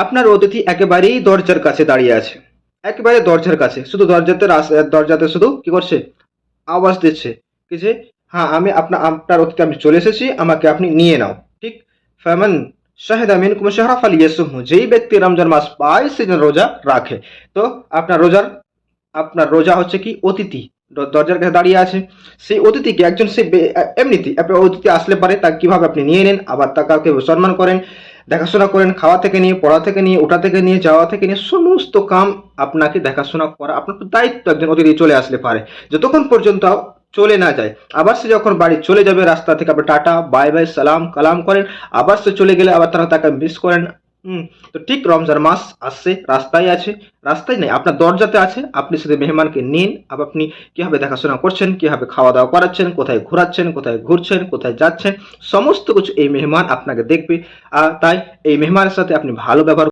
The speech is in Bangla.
আপনার অতিথি একেবারেই দরজার কাছে দাঁড়িয়ে আছে, একেবারে দরজার কাছে, শুধু দরজাতে শুধু কি করছে, আওয়াজ দিচ্ছে কি যে হ্যাঁ আমি আপনার অতিথি আমি চলে এসেছি, আমাকে আপনি নিয়ে নাও। ঠিক, ফামান শাহিদা মিনকুম শাহরা ফালিয়াসুমহু, যেই ব্যক্তি রমজান মাস পায় সে যেন রোজা রাখে। তো আপনার রোজার আপনার রোজা হচ্ছে কি অতিথি দরজার কাছে দাঁড়িয়ে আছে, সেই অতিথিকে একজন সে এমনিতেই আপনার অতিথি আসলে পারে তাকে কিভাবে আপনি নিয়ে নেন, আবার তাকে সম্মান করেন, দেখাশোনা করেন, খাওয়া থেকে নিয়ে, পড়া থেকে নিয়ে, ওঠা থেকে নিয়ে, যাওয়া থেকে নিয়ে সমস্ত কাম আপনাকে দেখাশোনা করা আপনার দায়িত্ব একজন অতিথি চলে আসলে পারে, যতক্ষণ পর্যন্ত চলে না যায়। আবার সে যখন বাড়ি চলে যাবে রাস্তা থেকে আপনি টাটা বাই বাই সালাম কালাম করেন, আবার সে চলে গেলে আবার তারা তাকে মিস করেন। হুম। তো ঠিক রমজান মাস আসছে, রাস্তায় আছে, রাস্তায় নেই আপনার দরজাতে আছে, আপনি শুধু মেহমানকে নিন, আবার আপনি কিভাবে দেখাশোনা করছেন, কিভাবে খাওয়া দাওয়া করাচ্ছেন, কোথায় ঘোরাচ্ছেন, কোথায় ঘুরছেন, কোথায় যাচ্ছেন, সমস্ত কিছু এই মেহমান আপনাকে দেখবে। তাই এই মেহমানের সাথে আপনি ভালো ব্যবহার